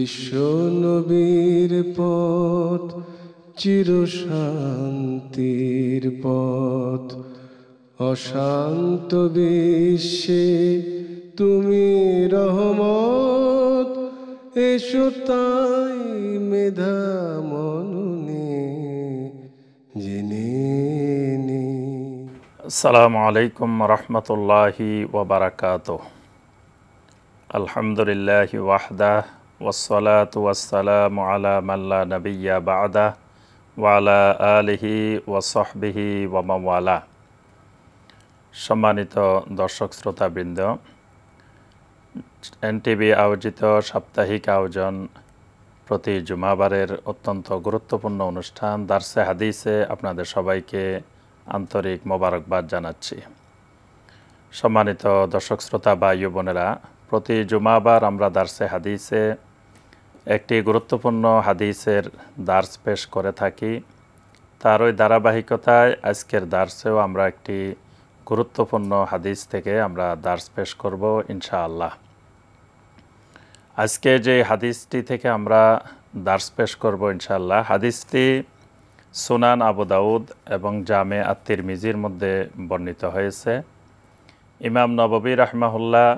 বিশ্ব নবীর পথ চিরশান্তির পথ, অশান্ত বিশ্বে তুমি রহমত, এসো তাই মেধা মননে জেনে নি। আসসালামু আলাইকুম রহমতুল্লাহি ওয়া বারাকাতুহু। আলহামদুলিল্লাহি ওয়াহদাহ ওয়াসসালাতু ওয়াসসালামু আলা মান লা নাবিয়্যা বা'দাহ ওয়া আলা আলিহি ওয়া সাহবিহি ওয়া মান ওয়ালা। সম্মানিত দর্শক শ্রোতাবৃন্দ, এনটিভি আয়োজিত সাপ্তাহিক আয়োজন প্রতি জুমাবারের অত্যন্ত গুরুত্বপূর্ণ অনুষ্ঠান দারসে হাদিসে আপনাদের সবাইকে আন্তরিক মোবারকবাদ জানাচ্ছি। সম্মানিত দর্শক শ্রোতা ভাই ও বোনেরা, প্রতি জুমাবার আমরা দারসে হাদিসে একটি গুরুত্বপূর্ণ হাদিসের দার্স পেশ করে থাকি। তার ওই ধারাবাহিকতায় আজকের দার্সেও আমরা একটি গুরুত্বপূর্ণ হাদিস থেকে আমরা দার্স পেশ করব ইনশাআল্লাহ। আজকে যে হাদিসটি থেকে আমরা দার্স পেশ করব ইনশাআল্লাহ, হাদিসটি সুনান আবু দাউদ এবং জামে আত-তিরমিজির মধ্যে বর্ণিত হয়েছে। ইমাম নববী রাহমাহুল্লাহ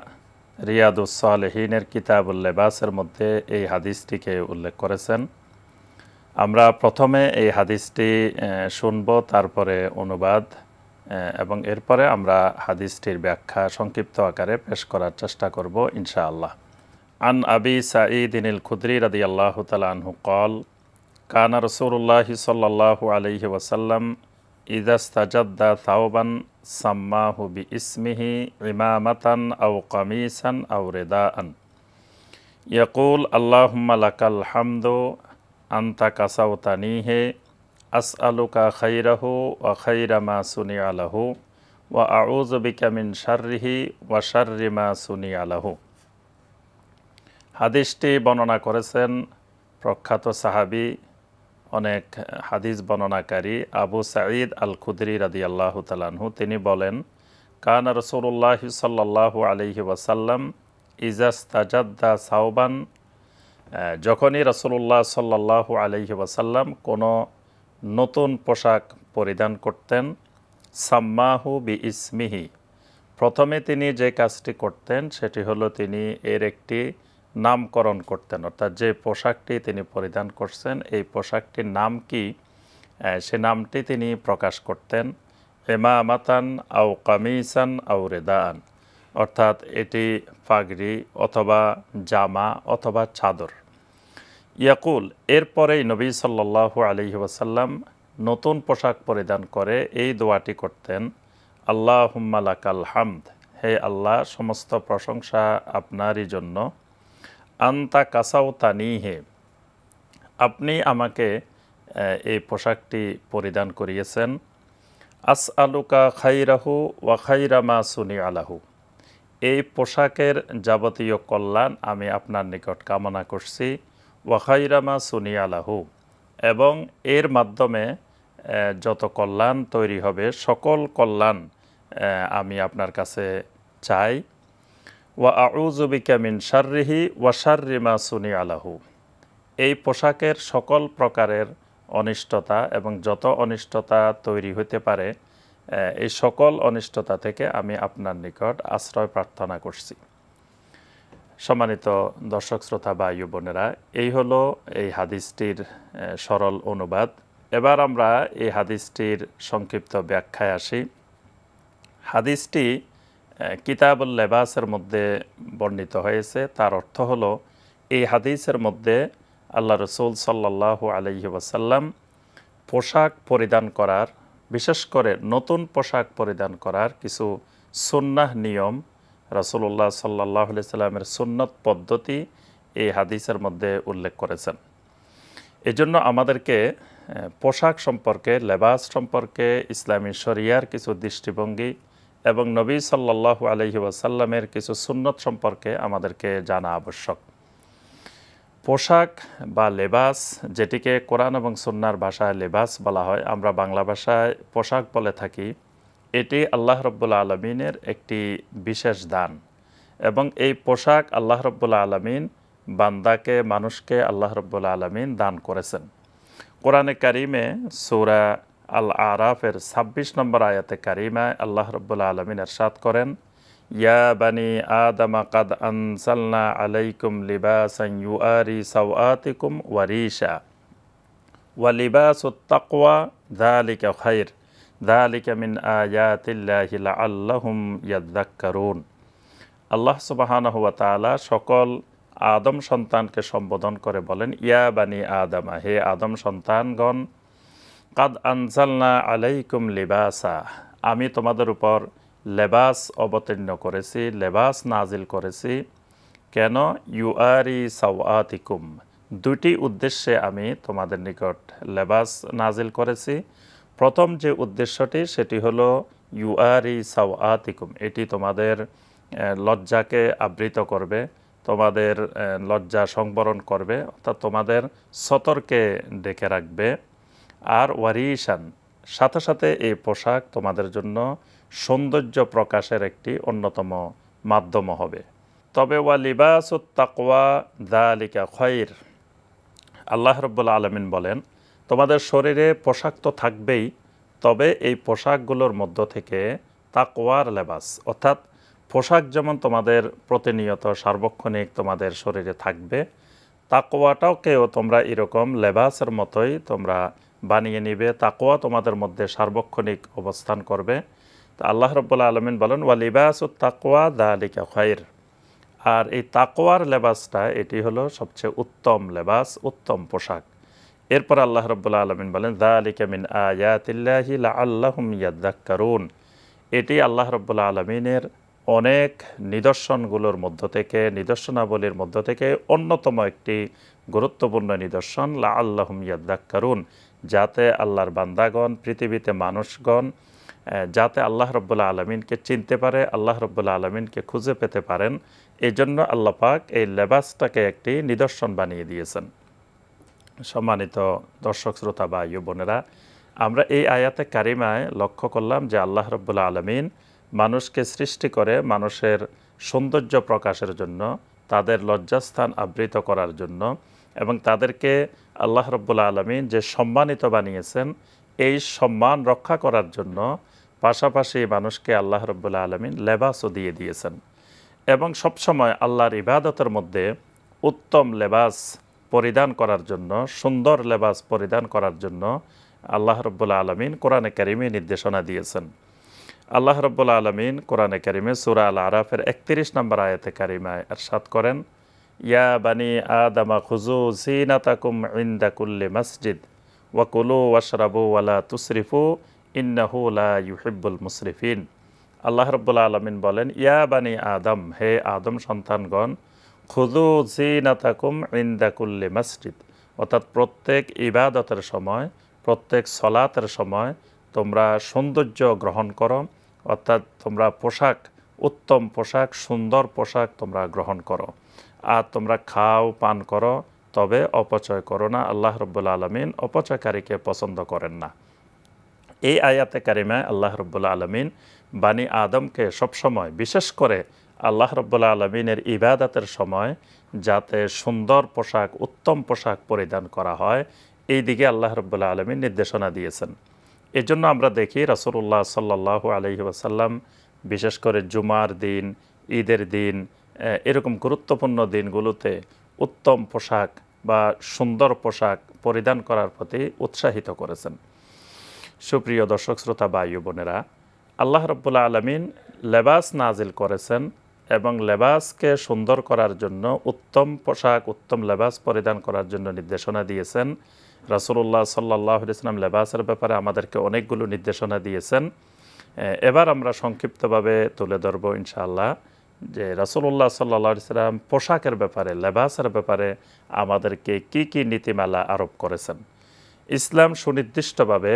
রিয়াদুস সালেহিনের কিতাবুল লেবাসের মধ্যে এই হাদিসটিকে উল্লেখ করেছেন। আমরা প্রথমে এই হাদিসটি শুনব, তারপরে অনুবাদ এবং এরপরে আমরা হাদিসটির ব্যাখ্যা সংক্ষিপ্ত আকারে পেশ করার চেষ্টা করব ইনশাআল্লাহ। আন আবি সাঈদিন আল খুদরি রাদিয়াল্লাহু তাআলা আনহু قال কানা রাসূলুল্লাহি সাল্লাল্লাহু আলাইহি ওয়াসাল্লাম ইযা ইসতাজাদ্দা থাওবান সাম্মাহু বিইসমিহি ইমামাতান আও কামিসান আও রিদাআন ইয়াকুল আল্লাহুম্মা লাকাল হামদু আনতা কাসাওতানিহি আসআলুকা খাইরাহু ওয়া খাইরা মা সুনিআ লাহু ওয়া আউযু বিকা মিন শাররিহি ওয়া শাররি মা সুনিআ লাহু। হাদিসটি বর্ণনা করেছেন প্রখ্যাত সাহাবী, অনেক হাদিস বর্ণনাকারী আবু সাঈদ আল খুদরি রাদিয়াল্লাহু তাআলা আনহু। তিনি বলেন, কানা রাসূলুল্লাহি সাল্লাল্লাহু আলাইহি ওয়াসাল্লাম ইযা ইসতাজাদ্দা সাওবান, যখনই রাসূলুল্লাহ সাল্লাল্লাহু আলাইহি ওয়াসাল্লাম কোনো নতুন পোশাক পরিধান করতেন, সাম্মাহু বিইসমিহি, প্রথমে তিনি যে কাজটি করতেন সেটি হলো তিনি এর একটি নামকরণ করতেন, অর্থাৎ যে পোশাকটি তিনি পরিধান করছেন এই পোশাকটির নাম কি সে নামটি তিনি প্রকাশ করতেন। ইমামাতান আও কামিসান আও রিদাআন, অর্থাৎ এটি পাগড়ি অথবা জামা অথবা চাদর। ইয়াকুল, এরপরেই নবী সাল্লাল্লাহু আলাইহি ওয়াসাল্লাম নতুন পোশাক পরিধান করে এই দোয়াটি করতেন, আল্লাহুম্মা লাকাল হামদ, হে আল্লাহ সমস্ত প্রশংসা আপনারই জন্য, আনতা কাসাওতানিহি, আপনি আমাকে এই পোশাকটি পরিধান করিয়েছেন, আসআলুকা খাইরাহু ওয়া খাইরা মা সুনিআ লাহু, এই পোশাকের যাবতীয় কল্যাণ আমি আপনার নিকট কামনা করছি, ওয়া খাইরা মা সুনিআ লাহু, এবং এর মাধ্যমে যত কল্যাণ তৈরি হবে সকল কল্যাণ আমি আপনার কাছে চাই, ওয়া আউযু বিকা মিন শাররিহি ওয়া শাররি মা সুনিআ লাহু, এই পোশাকের সকল প্রকারের অনিষ্টতা এবং যত অনিষ্টতা তৈরি হতে পারে এই সকল অনিষ্টতা থেকে আমি আপনার নিকট আশ্রয় প্রার্থনা করছি। সম্মানিত দর্শক শ্রোতা ভাই ও বোনেরা, এই হলো এই হাদিসটির সরল অনুবাদ। এবার আমরা এই হাদিসটির সংক্ষিপ্ত ব্যাখ্যায় আসি। হাদিসটি কিতাবুল লেবাসের মধ্যে বর্ণিত হয়েছে। তার অর্থ হলো, এই হাদিসের মধ্যে আল্লাহ রসুল সাল্লাল্লাহু আলাইহি ওয়াসাল্লাম পোশাক পরিধান করার, বিশেষ করে নতুন পোশাক পরিধান করার কিছু সুন্নাহ নিয়ম, রাসূলুল্লাহ সাল্লাল্লাহু আলাইহি সাল্লামের সুন্নত পদ্ধতি এই হাদিসের মধ্যে উল্লেখ করেছেন। এজন্য আমাদেরকে পোশাক সম্পর্কে, লেবাস সম্পর্কে ইসলামী শরিয়ার কিছু দৃষ্টিভঙ্গি এবং নবী সাল্লাল্লাহু আলাইহি ওয়াসাল্লামের কিছু সুন্নত সম্পর্কে আমাদেরকে জানা আবশ্যক। পোশাক বা লেবাস, যেটিকে কোরআন এবং সুন্নাহর ভাষায় লেবাস বলা হয়, আমরা বাংলা ভাষায় পোশাক বলে থাকি, এটি আল্লাহ রাব্বুল আলামিনের একটি বিশেষ দান এবং এই পোশাক আল্লাহ রাব্বুল আলামিন বান্দাকে মানুষকে আল্লাহ রাব্বুল আলামিন দান করেছেন। কোরআনে কারিমে সূরা আল আরাফের ২৬ নম্বর আয়াতে কারিমায় আল্লাহ রাব্বুল আলামিন ইরশাদ করেন, ইয়া বানি আদম কাদ আনজালনা আলাইকুম লিবাসান ইউআরি সাওআতিকুম ওয়া রিশা ওয়া লিবাসুত তাকওয়া যালিকা খায়র যালিকা মিন আয়াতিল্লাহি লাআল্লাহুম ইয়াযাক্কারুন। আল্লাহ সুবহানাহু ওয়া তাআলা সকল আদম সন্তানকে সম্বোধন করে বলেন, ইয়া বানি আদমা, হে আদম সন্তানগণ, কাদ আনজালনা আলাইকুম লিবাসা, আমি তোমাদের উপর লেবাস অবতীর্ণ করেছি, লেবাস নাজিল করেছি। কেন? ইউআরি সাওআতিকুম, দুটি উদ্দেশ্যে আমি তোমাদের নিকট লেবাস নাজিল করেছি। প্রথম যে উদ্দেশ্যটি সেটি হলো ইউআরি সাওআতিকুম, এটি তোমাদের লজ্জাকে আবৃত করবে, তোমাদের লজ্জা সংবরণ করবে, অর্থাৎ তোমাদের সতর্কে ডেকে রাখবে। আর ওয়ারিশান, সাথে সাথে এই পোশাক তোমাদের জন্য সৌন্দর্য প্রকাশের একটি অন্যতম মাধ্যম হবে। তবে ওয়া লিবাসুত তাকওয়া যালিকা খায়র, আল্লাহ রাব্বুল আলামিন বলেন, তোমাদের শরীরে পোশাক তো থাকবেই, তবে এই পোশাকগুলোর মধ্য থেকে তাকওয়ার লেবাস, অর্থাৎ পোশাক যেমন তোমাদের প্রতিনিয়ত সার্বক্ষণিক তোমাদের শরীরে থাকবে, তাকওয়াটাকেও তোমরা এরকম লেবাসের মতোই তোমরা বানিয়ে নিবে, তাকওয়া তোমাদের মধ্যে সার্বক্ষণিক অবস্থান করবে। তো আল্লাহ রাব্বুল আলামিন বলেন, ওয়া লিবাসুত তাকওয়া যালিকা খায়র, আর এই তাকওয়ার লেবাসটা এটি হলো সবচেয়ে উত্তম লেবাস, উত্তম পোশাক। এরপর আল্লাহ রাব্বুল আলামিন বলেন, যালিকা মিন আয়াতিল্লাহি লাআল্লাহুম ইয়াযাক্কারুন, এটি আল্লাহ রাব্বুল আলামিনের অনেক নিদর্শনগুলোর মধ্য থেকে, নিদর্শনাবলীর মধ্য থেকে অন্যতম একটি গুরুত্বপূর্ণ নিদর্শন, লাআল্লাহুম ইয়াযাক্কারুন, যাতে আল্লাহর বান্দাগণ, পৃথিবীতে মানুষগণ যাতে আল্লাহ রাব্বুল আলামিনকে চিনতে পারে, আল্লাহ রাব্বুল আলামিনকে খুঁজে পেতে পারেন, এই জন্য আল্লাহ পাক এই লেবাসটাকে একটি নিদর্শন বানিয়ে দিয়েছেন। সম্মানিত দর্শক শ্রোতা বা ইউ বোনেরা, আমরা এই আয়াতে কারিমায় লক্ষ্য করলাম যে আল্লাহ রাব্বুল আলামিন মানুষকে সৃষ্টি করে মানুষের সৌন্দর্য প্রকাশের জন্য, তাদের লজ্জাস্থান আবৃত করার জন্য, এবং তাদেরকে আল্লাহ রাব্বুল আলামিন যে সম্মানিত বানিয়েছেন এই সম্মান রক্ষা করার জন্য পাশাপাশি মানুষকে আল্লাহ রাব্বুল আলামিন লেবাসও দিয়ে দিয়েছেন। এবং সবসময় আল্লাহর ইবাদতের মধ্যে উত্তম লেবাস পরিধান করার জন্য, সুন্দর লেবাস পরিধান করার জন্য আল্লাহ রাব্বুল আলামিন কোরআনে কারিমে নির্দেশনা দিয়েছেন। আল্লাহ রাব্বুল আলামিন কোরআনে কারিমে সূরা আল আরাফের ৩১ নম্বর আয়াতে কারিমায় ইরশাদ করেন, ইয়া বানি আদমা খুযু যিনাতাকুম ইনদা কুল্লি মসজিদ ওয়া কুলু ওয়াশরাবু ওয়া লা তুসরিফু ইন্নাহু লা ইউহিব্বুল মুসরিফিন। আল্লাহ রাব্বুল আলামিন বলেন, ইয়া বানি আদম, হে আদম সন্তানগণ, খুযু যিনাতাকুম ইনদা কুল্লি মসজিদ, অর্থাৎ প্রত্যেক ইবাদতের সময়, প্রত্যেক সলাতের সময় তোমরা সৌন্দর্য গ্রহণ করো, অর্থাৎ তোমরা পোশাক, উত্তম পোশাক, সুন্দর পোশাক তোমরা গ্রহণ করো, আর তোমরা খাও পান করো, তবে অপচয় করো না। আল্লাহ রাব্বুল আলামিন অপচয়কারীকে পছন্দ করেন না। এই আয়াতে কারিমায় আল্লাহ রাব্বুল আলামিন বানি আদমকে সবসময়, বিশেষ করে আল্লাহ রাব্বুল আলামিনের ইবাদতের সময় যাতে সুন্দর পোশাক, উত্তম পোশাক পরিধান করা হয়, এই দিকে আল্লাহ রাব্বুল আলামিন নির্দেশনা দিয়েছেন। এজন্য আমরা দেখি রাসূলুল্লাহ সাল্লাল্লাহু আলাইহি ওয়াসাল্লাম বিশেষ করে জুমার দিন, ঈদের দিন, এরকম গুরুত্বপূর্ণ দিনগুলোতে উত্তম পোশাক বা সুন্দর পোশাক পরিধান করার প্রতি উৎসাহিত করেছেন। সুপ্রিয় দর্শক শ্রোতা বা ইউ বোনেরা, আল্লাহ রাব্বুল আলামিন লেবাস নাজিল করেছেন এবং লেবাসকে সুন্দর করার জন্য, উত্তম পোশাক, উত্তম লেবাস পরিধান করার জন্য নির্দেশনা দিয়েছেন। রাসূলুল্লাহ সাল্লাল্লাহু আলাইহি ওয়াসাল্লাম লেবাসের ব্যাপারে আমাদেরকে অনেকগুলো নির্দেশনা দিয়েছেন। এবার আমরা সংক্ষিপ্তভাবে তুলে ধরব ইনশাআল্লাহ যে রাসূলুল্লাহ সাল্লাল্লাহু আলাইহি ওয়াসাল্লাম পোশাকের ব্যাপারে, লেবাসের ব্যাপারে আমাদেরকে কি কি নীতিমালা আরোপ করেছেন। ইসলাম সুনির্দিষ্টভাবে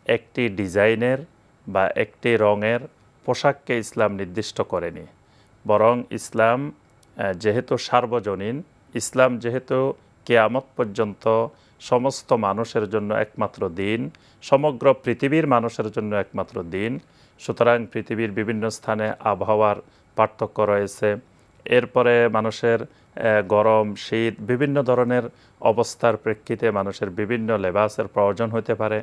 একটি ডিজাইনের বা একটি রঙের পোশাককে ইসলাম নির্দিষ্ট করেনি, বরং ইসলাম যেহেতু সার্বজনীন, ইসলাম যেহেতু কিয়ামত পর্যন্ত সমস্ত মানুষের জন্য একমাত্র দিন, সমগ্র পৃথিবীর মানুষের জন্য একমাত্র দিন, সুতরাং পৃথিবীর বিভিন্ন স্থানে আবহাওয়ার পার্থক্য রয়েছে, এরপরে মানুষের গরম শীত বিভিন্ন ধরনের অবস্থার প্রেক্ষিতে মানুষের বিভিন্ন লেবাসের প্রয়োজন হতে পারে।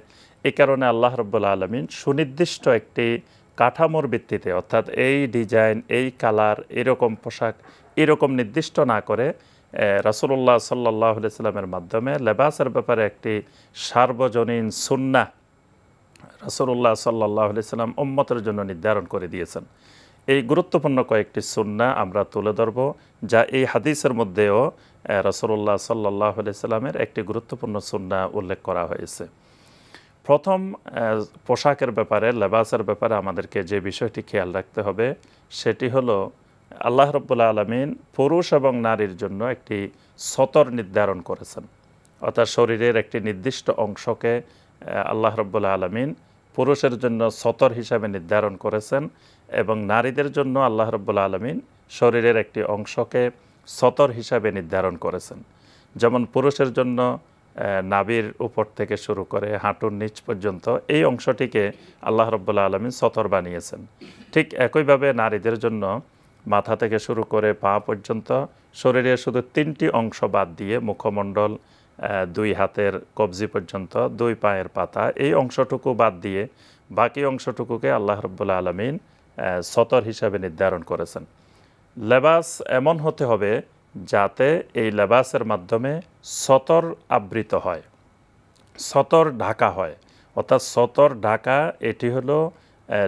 এই কারণে আল্লাহ রাব্বুল আলামিন সুনির্দিষ্ট একটি কাঠামোর ভিত্তিতে, অর্থাৎ এই ডিজাইন, এই কালার, এরকম পোশাক, এরকম নির্দিষ্ট না করে রাসূলুল্লাহ সাল্লাল্লাহু আলাইহি সাল্লামের মাধ্যমে লেবাসের ব্যাপারে একটি সার্বজনীন সুন্নাহ রাসূলুল্লাহ সাল্লাল্লাহু আলাইহি সাল্লাম উম্মতের জন্য নির্ধারণ করে দিয়েছেন। এই গুরুত্বপূর্ণ কয়েকটি সুন্নাহ আমরা তুলে ধরব, যা এই হাদিসের মধ্যেও রাসূলুল্লাহ সাল্লাল্লাহু আলাইহি সাল্লামের একটি গুরুত্বপূর্ণ সুন্নাহ উল্লেখ করা হয়েছে। প্রথম পোশাকের ব্যাপারে, লেবাসের ব্যাপারে আমাদেরকে যে বিষয়টি খেয়াল রাখতে হবে সেটি হলো আল্লাহ রাব্বুল আলামিন পুরুষ এবং নারীর জন্য একটি সতর নির্ধারণ করেছেন। অর্থাৎ শরীরের একটি নির্দিষ্ট অংশকে আল্লাহ রাব্বুল আলামিন পুরুষের জন্য সতর হিসাবে নির্ধারণ করেছেন এবং নারীদের জন্য আল্লাহ রাব্বুল আলামিন শরীরের একটি অংশকে সতর হিসাবে নির্ধারণ করেছেন। যেমন পুরুষের জন্য নাভির উপর থেকে শুরু করে হাঁটুর নিচ পর্যন্ত এই অংশটিকে আল্লাহ রাব্বুল আলামিন সতর বানিয়েছেন। ঠিক একইভাবে নারীদের জন্য মাথা থেকে শুরু করে পা পর্যন্ত শরীরের শুধু 3টি অংশ বাদ দিয়ে মুখমণ্ডল, 2 হাতের কবজি পর্যন্ত, 2 পায়ের পাতা, এই অংশটুকু বাদ দিয়ে বাকি অংশটুকুকে আল্লাহ রাব্বুল আলামিন সতর হিসাবে নির্ধারণ করেছেন। লেবাস এমন হতে হবে যাতে এই লেবাসের মাধ্যমে সতর আবৃত হয়, সতর ঢাকা হয়। অর্থাৎ সতর ঢাকা এটি হলো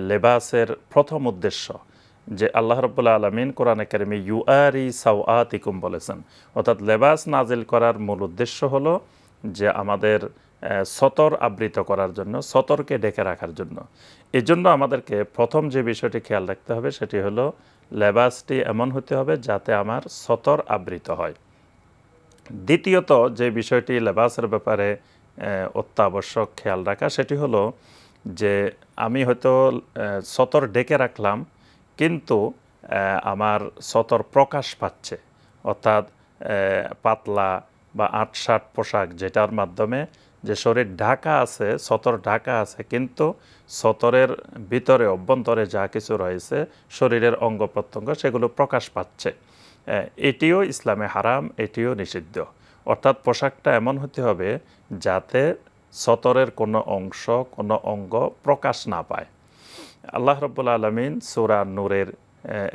লেবাসের প্রথম উদ্দেশ্য, যে আল্লাহ রাব্বুল আলামিন কোরআনে কারিমে ইউআরি সাওআতিকুম বলেছেন। অর্থাৎ লেবাস নাজিল করার মূল উদ্দেশ্য হলো যে আমাদের সতর আবৃত করার জন্য, সতরকে ঢেকে রাখার জন্য। এজন্য আমাদেরকে প্রথম যে বিষয়টি খেয়াল রাখতে হবে সেটি হলো লেবাসটি এমন হতে হবে যাতে আমার সতর আবৃত হয়। দ্বিতীয়ত যে বিষয়টি লেবাসের ব্যাপারে অত্যাবশ্যক খেয়াল রাখা সেটি হলো যে আমি হয়তো সতর ঢেকে রাখলাম কিন্তু আমার সতর প্রকাশ পাচ্ছে, অর্থাৎ পাতলা বা আটশাট পোশাক যেটার মাধ্যমে যে শরীর ঢাকা আছে, সতর ঢাকা আছে, কিন্তু সতরের ভিতরে অভ্যন্তরে যা কিছু রয়েছে শরীরের অঙ্গ প্রত্যঙ্গ সেগুলো প্রকাশ পাচ্ছে, এটিও ইসলামে হারাম, এটিও নিষিদ্ধ। অর্থাৎ পোশাকটা এমন হতে হবে যাতে সতরের কোনো অংশ, কোনো অঙ্গ প্রকাশ না পায়। আল্লাহ রাব্বুল আলামিন সূরা নূরের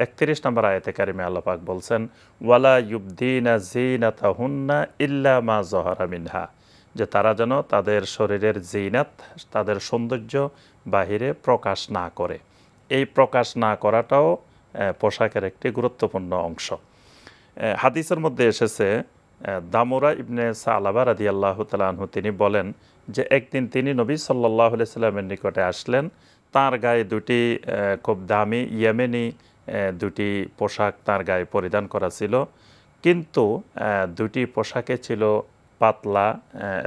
31 নম্বর আয়াতে কারিমে আল্লাহ পাক বলছেন, ওয়ালা ইউবদিনা যিনাতাহুন্না ইল্লা মা যাহারা মিনহা, যে তারা যেন তাদের শরীরের জিনাত, তাদের সৌন্দর্য বাহিরে প্রকাশ না করে। এই প্রকাশ না করাটাও পোশাকের একটি গুরুত্বপূর্ণ অংশ। হাদিসের মধ্যে এসেছে, দামুরা ইবনে সালাবা রাদিয়াল্লাহু তাআলা আনহু তিনি বলেন যে একদিন তিনি নবী সাল্লাল্লাহু আলাইহি সাল্লামের নিকটে আসলেন। তার গায়ে 2টি খুব দামি ইয়েমেনি 2টি পোশাক তার গায়ে পরিধান করা ছিল, কিন্তু 2টি পোশাকে ছিল পাতলা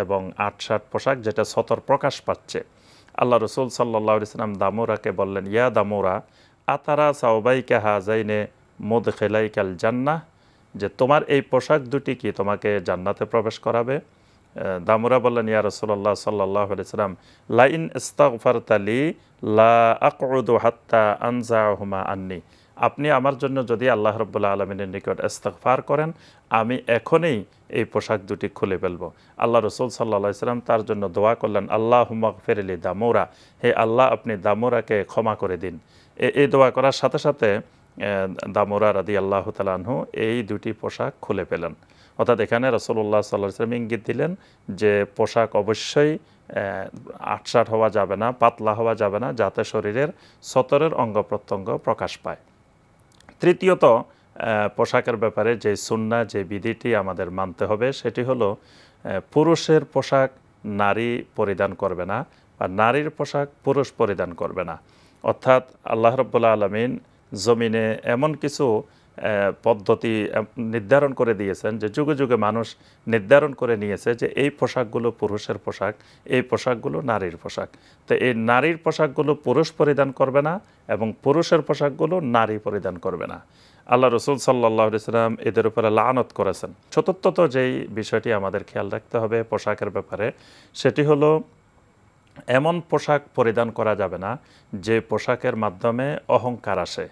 এবং আটশাট পোশাক যেটা সতর প্রকাশ পাচ্ছে। আল্লাহ রসুল সাল্লাল্লাহু আলাইহি সাল্লাম দামুরাকে বললেন, ইয়া দামুরা আতারা সাওবাইকা হাযাইনে মুদখিলাইকাল জান্নাহ, যে তোমার এই পোশাক 2টি কি তোমাকে জান্নাতে প্রবেশ করাবে? দামুরা বললেন, ইয়া রাসূলুল্লাহ সাল্লাল্লাহু আলাইহি সাল্লাম লাইন ইস্তাগফারতা লি লা আকউদু হাত্তা আনজাহুমা আন্নি, আপনি আমার জন্য যদি আল্লাহ রাব্বুল আলামিনের নিকট ইস্তিগফার করেন আমি এখনই এই পোশাক 2টি খুলে ফেলব। আল্লাহ রসুল সাল্লাল্লাহু আলাইহি সাল্লাম তার জন্য দোয়া করলেন, আল্লাহুম্মা গফির লি দামুরা, হে আল্লাহ আপনি দামুরাকে ক্ষমা করে দিন। এই দোয়া করার সাথে সাথে দামুরা রাদিয়াল্লাহু তাআলা আনহু এই 2টি পোশাক খুলে ফেলেন। অর্থাৎ এখানে রাসূলুল্লাহ সাল্লাল্লাহু আলাইহি ওয়াসাল্লাম ইঙ্গিত দিলেন যে পোশাক অবশ্যই আটশাট হওয়া যাবে না, পাতলা হওয়া যাবে না, যাতে শরীরের সতরের অঙ্গ প্রত্যঙ্গ প্রকাশ পায়। তৃতীয়ত পোশাকের ব্যাপারে যে সুন্নাহ, যে বিধিটি আমাদের মানতে হবে সেটি হলো পুরুষের পোশাক নারী পরিধান করবে না বা নারীর পোশাক পুরুষ পরিধান করবে না। অর্থাৎ আল্লাহ রাব্বুল আলামিন জমিনে এমন কিছু পদ্ধতি নির্ধারণ করে দিয়েছেন যে যুগে যুগে মানুষ নির্ধারণ করে নিয়েছে যে এই পোশাকগুলো পুরুষের পোশাক, এই পোশাকগুলো নারীর পোশাক। তো এই নারীর পোশাকগুলো পুরুষ পরিধান করবে না এবং পুরুষের পোশাকগুলো নারী পরিধান করবে না। আল্লাহ রসুল সাল্লাল্লাহু আলাইহি সাল্লাম এদের উপরে লানত করেছেন। চতুর্থত যেই বিষয়টি আমাদের খেয়াল রাখতে হবে পোশাকের ব্যাপারে সেটি হলো এমন পোশাক পরিধান করা যাবে না যে পোশাকের মাধ্যমে অহংকার আসে,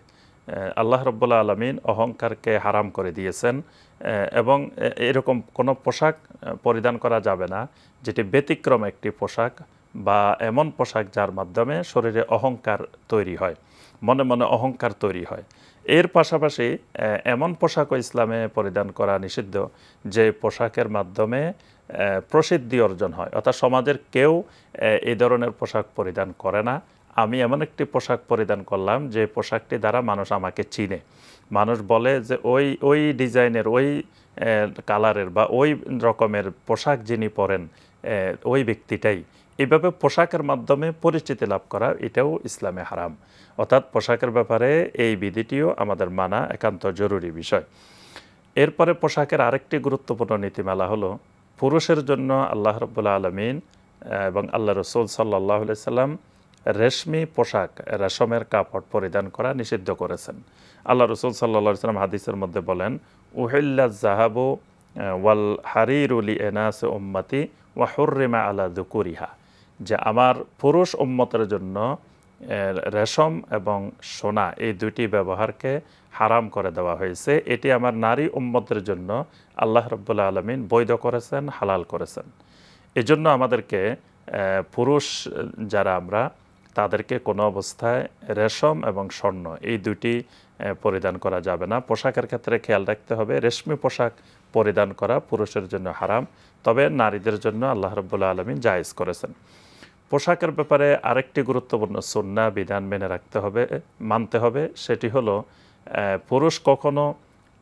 আল্লাহ রাব্বুল আলামিন অহংকারকে হারাম করে দিয়েছেন এবং এরকম কোনো পোশাক পরিধান করা যাবে না যেটি ব্যতিক্রম একটি পোশাক বা এমন পোশাক যার মাধ্যমে শরীরে অহংকার তৈরি হয়, মনে মনে অহংকার তৈরি হয়। এর পাশাপাশি এমন পোশাকও ইসলামে পরিধান করা নিষিদ্ধ যে পোশাকের মাধ্যমে প্রসিদ্ধি অর্জন হয়, অর্থাৎ সমাজের কেউ এই ধরনের পোশাক পরিধান করে না। আমি এমন একটি পোশাক পরিধান করলাম যে পোশাকটি দ্বারা মানুষ আমাকে চিনে, মানুষ বলে যে ওই ডিজাইনের, ওই কালারের বা ওই রকমের পোশাক যিনি পরেন ওই ব্যক্তিটাই। এইভাবে পোশাকের মাধ্যমে পরিচিতি লাভ করা এটাও ইসলামে হারাম। অর্থাৎ পোশাকের ব্যাপারে এই বিধিটিও আমাদের মানা একান্ত জরুরি বিষয়। এরপরে পোশাকের আরেকটি গুরুত্বপূর্ণ নীতিমালা হলো পুরুষের জন্য আল্লাহ রাব্বুল আলামিন এবং আল্লাহ রসুল সাল্লাল্লাহু আলাইহি সাল্লাম রেশমি পোশাক, রেশমের কাপড় পরিধান করা নিষিদ্ধ করেছেন। আল্লাহ রসুল সাল্লাল্লাহু আলাইহি সাল্লাম হাদিসের মধ্যে বলেন, উহিল্লা জাহাবু ওয়াল হারিরু লিএনাস উম্মতি ওয়া হুররিমা আলা যুকুরিহা, যে আমার পুরুষ উম্মতের জন্য রেশম এবং সোনা এই দুইটি ব্যবহারকে হারাম করে দেওয়া হয়েছে, এটি আমার নারী উম্মতের জন্য আল্লাহ রাব্বুল আলামিন বৈধ করেছেন, হালাল করেছেন। এজন্য আমাদেরকে পুরুষ যারা আমরা তাদেরকে কোনো অবস্থায় রেশম এবং স্বর্ণ এই দুটি পরিধান করা যাবে না। পোশাকের ক্ষেত্রে খেয়াল রাখতে হবে, রেশমি পোশাক পরিধান করা পুরুষের জন্য হারাম, তবে নারীদের জন্য আল্লাহ রাব্বুল আলামিন জায়েজ করেছেন। পোশাকের ব্যাপারে আরেকটি গুরুত্বপূর্ণ সুন্নাহ বিধান মেনে রাখতে হবে, মানতে হবে, সেটি হলো পুরুষ কখনো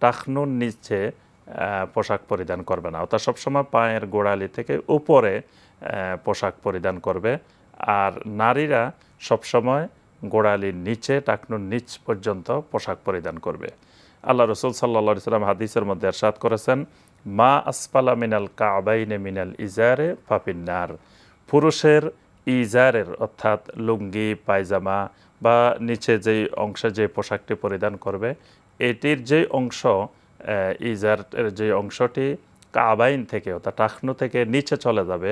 টাকনুর নিচে পোশাক পরিধান করবে না, অর্থাৎ সবসময় পায়ের গোড়ালি থেকে উপরে পোশাক পরিধান করবে। আর নারীরা সবসময় গোড়ালির নিচে, টাকনুর নিচ পর্যন্ত পোশাক পরিধান করবে। আল্লাহ রসুল সাল্লাল্লাহু আলাইহি সাল্লাম হাদিসের মধ্যে ইরশাদ করেছেন, মা আসফালা মিনাল কাবাইনে মিনাল ইজারে ফাফিন্নার, পুরুষের ইজারের অর্থাৎ লুঙ্গি, পায়জামা বা নিচে যেই অংশে যে পোশাকটি পরিধান করবে এটির যে অংশ, ইজারের যে অংশটি কাবাইন থেকে অর্থাৎ টাকনু থেকে নিচে চলে যাবে,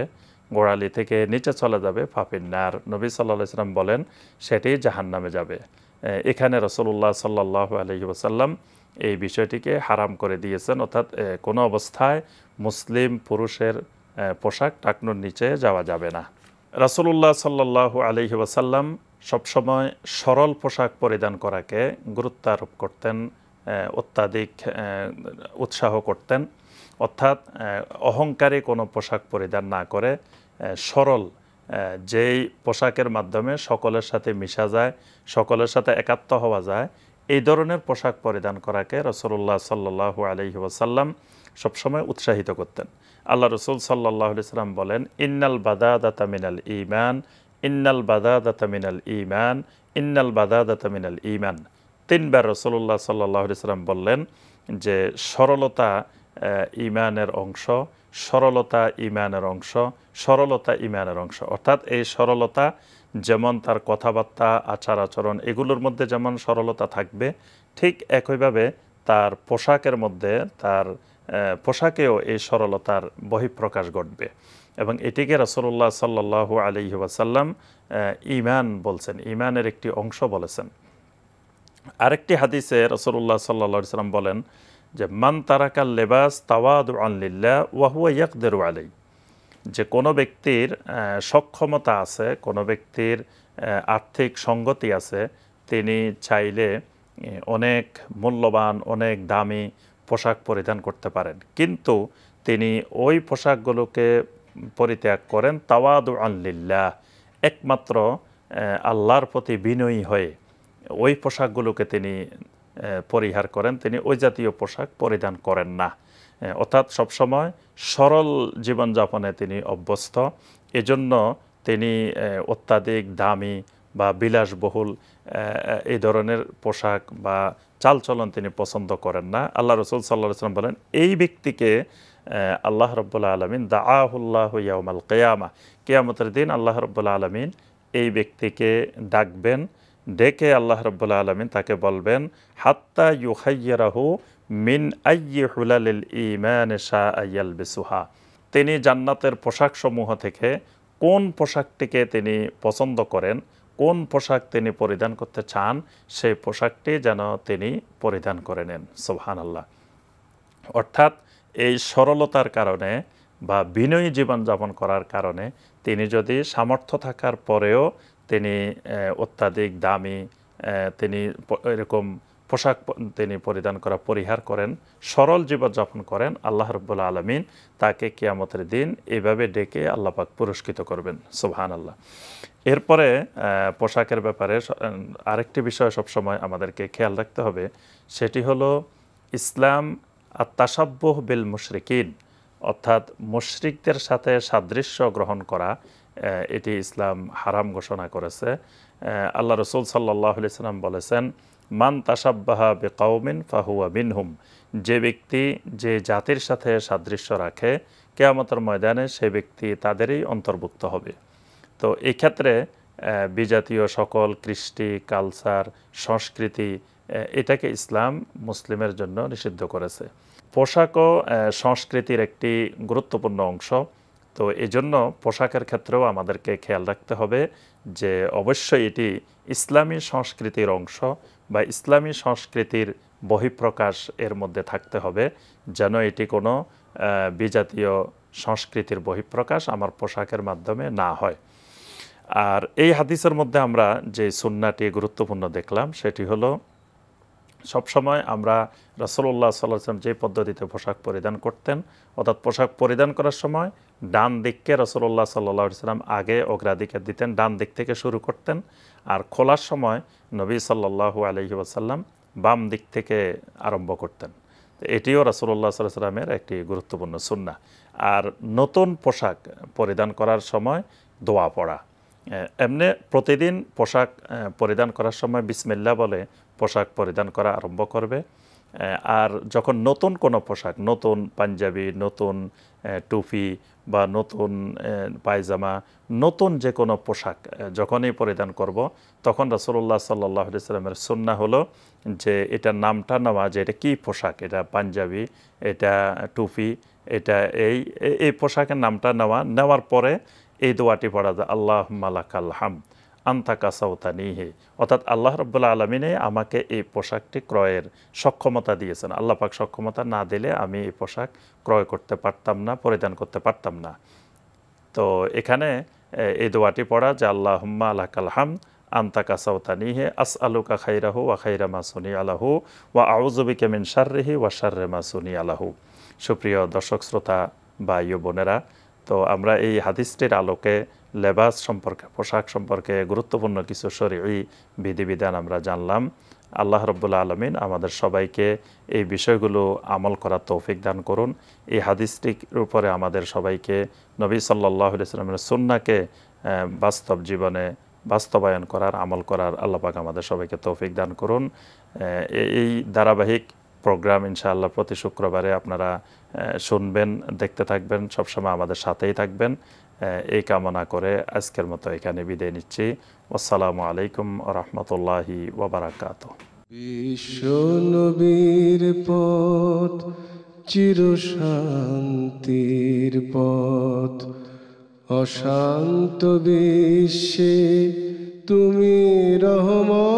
গোড়ালি থেকে নিচে চলে যাবে, ফাফিন্নার, নবী সাল্লাল্লাহু আলাইহি সাল্লাম বলেন সেটি জাহান্নামে যাবে। এখানে রাসূলুল্লাহ সাল্লাল্লাহু আলাইহি ওয়াসাল্লাম এই বিষয়টিকে হারাম করে দিয়েছেন, অর্থাৎ কোনো অবস্থায় মুসলিম পুরুষের পোশাক টাকনুর নিচে যাওয়া যাবে না। রাসূলুল্লাহ সাল্লাল্লাহু আলাইহি ওয়াসাল্লাম সবসময় সরল পোশাক পরিধান করাকে গুরুত্ব আরোপ করতেন, অত্যাধিক উৎসাহ করতেন, অর্থাৎ অহংকারী কোনো পোশাক পরিধান না করে সরল যেই পোশাকের মাধ্যমে সকলের সাথে মিশা যায়, সকলের সাথে একাত্ম হওয়া যায়, এই ধরনের পোশাক পরিধান করাকে রাসূলুল্লাহ সাল্লাল্লাহু আলাইহি ওয়াসাল্লাম সবসময় উৎসাহিত করতেন। আল্লাহ রসুল সাল্লাল্লাহু আলাইহি সাল্লাম বলেন, ইন্নাল বাদাদাতা মিনাল ঈমান, ইন্নাল বাদাদাতা মিনাল ঈমান, ইন্নাল বাদাদাতা মিনাল ঈমান। তিনবার রাসূলুল্লাহ সাল্লাল্লাহু আলাইহি সাল্লাম বললেন যে সরলতা ঈমানের অংশ, সরলতা ঈমানের অংশ, সরলতা ঈমানের অংশ। অর্থাৎ এই সরলতা যেমন তার কথাবার্তা, আচার আচরণ এগুলোর মধ্যে যেমন সরলতা থাকবে, ঠিক একইভাবে তার পোশাকের মধ্যে, তার পোশাকেও এই সরলতার বহিঃপ্রকাশ ঘটবে। এবং এটিকে রাসূলুল্লাহ সাল্লাল্লাহু আলাইহি ওয়াসাল্লাম ঈমান বলছেন, ঈমানের একটি অংশ বলেছেন। আরেকটি হাদিসে রাসূলুল্লাহ সাল্লাল্লাহু আলাইহি ওয়াসাল্লাম বলেন যে মান তারাকাল লিবাস তাওয়াদুআন লিল্লাহ ওয়া হুয়া ইয়াকদিরু আলাইহি, যে কোনো ব্যক্তির সক্ষমতা আছে, কোনো ব্যক্তির আর্থিক সঙ্গতি আছে, তিনি চাইলে অনেক মূল্যবান, অনেক দামি পোশাক পরিধান করতে পারেন, কিন্তু তিনি ওই পোশাকগুলোকে পরিত্যাগ করেন তাওয়াদুআন লিল্লাহ, একমাত্র আল্লাহর প্রতি বিনয়ী হয়ে ওই পোশাকগুলোকে তিনি পরিহার করেন, তিনি ওই জাতীয় পোশাক পরিধান করেন না। অর্থাৎ সবসময় সরল জীবনযাপনে তিনি অভ্যস্ত, এজন্য তিনি অত্যাধিক দামি বা বিলাসবহুল এই ধরনের পোশাক বা চালচলন তিনি পছন্দ করেন না। আল্লাহ রসুল সাল্লাল্লাহু আলাইহি ওয়াসাল্লাম বলেন এই ব্যক্তিকে আল্লাহ রাব্বুল আলামিন দাআহুল্লাহু ইয়াউমাল কিয়ামা, কিয়ামতের দিন আল্লাহ রাব্বুল আলামিন এই ব্যক্তিকে ডাকবেন, ডেকে আল্লাহ রাব্বুল আলামিন তাকে বলবেন হাত্তা ইউখাইয়িরাহু মিন আইয়ি হুলালিল ঈমান শাআ ইয়ালবিসুহা, তিনি জান্নাতের পোশাকসমূহ থেকে কোন পোশাকটিকে তিনি পছন্দ করেন, কোন পোশাক তিনি পরিধান করতে চান সেই পোশাকটি যেন তিনি পরিধান করে নেন। সুবহানাল্লাহ। অর্থাৎ এই সরলতার কারণে বা বিনয়ী জীবনযাপন করার কারণে তিনি যদি সামর্থ্য থাকার পরেও তিনি অত্যাধিক দামি তিনি এরকম পোশাক তিনি পরিধান করা পরিহার করেন, সরল জীবনযাপন করেন, আল্লাহ রাব্বুল আলামিন তাকে কিয়ামতের দিন এইভাবে ডেকে আল্লাহ পাক পুরস্কৃত করবেন। সুবহানাল্লাহ। এরপরে পোশাকের ব্যাপারে আরেকটি বিষয় সবসময় আমাদেরকে খেয়াল রাখতে হবে, সেটি হলো ইসলাম আত-তাশাব্বুহ বিল মুশরিকিন, অর্থাৎ মুশরিকদের সাথে সাদৃশ্য গ্রহণ করা, এটি ইসলাম হারাম ঘোষণা করেছে। আল্লাহ রসুল সাল্লাল্লাহু আলাইহি সাল্লাম বলেছেন, মান তাশাব্বাহা বিকাউমিন ফাহুয়া মিনহুম, যে ব্যক্তি যে জাতির সাথে সাদৃশ্য রাখে কিয়ামতের ময়দানে সে ব্যক্তি তাদেরই অন্তর্ভুক্ত হবে। তো এই ক্ষেত্রে বিজাতীয় সকল কৃষ্টি, কালচার, সংস্কৃতি, এটাকে ইসলাম মুসলিমের জন্য নিষিদ্ধ করেছে। পোশাকও সংস্কৃতির একটি গুরুত্বপূর্ণ অংশ। তো এই জন্য পোশাকের ক্ষেত্রেও আমাদেরকে খেয়াল রাখতে হবে যে অবশ্যই এটি ইসলামী সংস্কৃতির অংশ বা ইসলামী সংস্কৃতির বহিঃপ্রকাশ এর মধ্যে থাকতে হবে, যেন এটি কোনো বিজাতীয় সংস্কৃতির বহিঃপ্রকাশ আমার পোশাকের মাধ্যমে না হয়। আর এই হাদিসের মধ্যে আমরা যে সুন্নাটি গুরুত্বপূর্ণ দেখলাম সেটি হলো, সবসময় আমরা রাসূলুল্লাহ সাল্লাল্লাহু আলাইহি ওয়াসাল্লাম যে পদ্ধতিতে পোশাক পরিধান করতেন, অর্থাৎ পোশাক পরিধান করার সময় ডান দিককে রাসূলুল্লাহ সাল্লাল্লাহু আলাইহি ওয়াসাল্লাম আগে অগ্রাধিকার দিতেন, ডান দিক থেকে শুরু করতেন। আর খোলার সময় নবী সাল্লাল্লাহু আলাইহি ওয়াসাল্লাম বাম দিক থেকে আরম্ভ করতেন। এটিও রাসূলুল্লাহ সাল্লাল্লাহু আলাইহি ওয়াসাল্লামের একটি গুরুত্বপূর্ণ সুন্নাহ। আর নতুন পোশাক পরিধান করার সময় দোয়া পড়া, এমনি প্রতিদিন পোশাক পরিধান করার সময় বিসমিল্লাহ বলে পোশাক পরিধান করা আরম্ভ করবে। আর যখন নতুন কোনো পোশাক, নতুন পাঞ্জাবি, নতুন টুপি বা নতুন পায়জামা, নতুন যে কোনো পোশাক যখনই পরিধান করব, তখন রাসূলুল্লাহ সাল্লাল্লাহু আলাইহি ওয়াসাল্লামের সুন্নাহ হলো যে এটার নামটা নেওয়া, যে এটা কী পোশাক, এটা পাঞ্জাবি, এটা টুপি, এটা এই পোশাকের নামটা নেওয়ার পরে এই দোয়াটি পড়া যায়, আল্লাহুম্মা লাকাল হামদ আনতা কাসাউতানিহি, অর্থাৎ আল্লাহ রাব্বুল আলামিনে আমাকে এই পোশাকটি ক্রয়ের সক্ষমতা দিয়েছেন। আল্লাহ পাক সক্ষমতা না দিলে আমি এই পোশাক ক্রয় করতে পারতাম না, পরিধান করতে পারতাম না। তো এখানে এই দোয়াটি পড়া যে আল্লাহুম্মা লাকাল হামদ আনতা কাসাউতানিহি আসআলুকা খাইরাহু ওয়া খাইরা মা সুনিয়া লাহু ওয়া আউযু বিকা মিন শাররিহি ওয়া শাররি মা সুনিয়া লাহু। সুপ্রিয় দর্শক শ্রোতা ভাই ও বোনেরা, তো আমরা এই হাদিসটির আলোকে লেবাস সম্পর্কে, পোশাক সম্পর্কে গুরুত্বপূর্ণ কিছু শরঈ বিধিবিধান আমরা জানলাম। আল্লাহ রাব্বুল আলামিন আমাদের সবাইকে এই বিষয়গুলো আমল করার তৌফিক দান করুন। এই হাদিসটির উপরে আমাদের সবাইকে নবী সাল্লাল্লাহু আলাইহি ওয়াসাল্লামের সুন্নাহকে বাস্তব জীবনে বাস্তবায়ন করার, আমল করার আল্লাহ পাক আমাদের সবাইকে তৌফিক দান করুন। এই ধারাবাহিক প্রোগ্রাম ইনশাআল্লাহ প্রতি শুক্রবারে আপনারা শুনবেন, দেখতে থাকবেন, সবসময় আমাদের সাথেই থাকবেন, এই কামনা করে আজকের মতো এখানে বিদায় নিচ্ছি। আসসালামু আলাইকুম ওয়া রাহমাতুল্লাহি ওয়া বারাকাতুহু। বিশ্ব নবীর পথ চিরশান্তির পথ, অশান্ত বিশ্বে তুমি রহমত।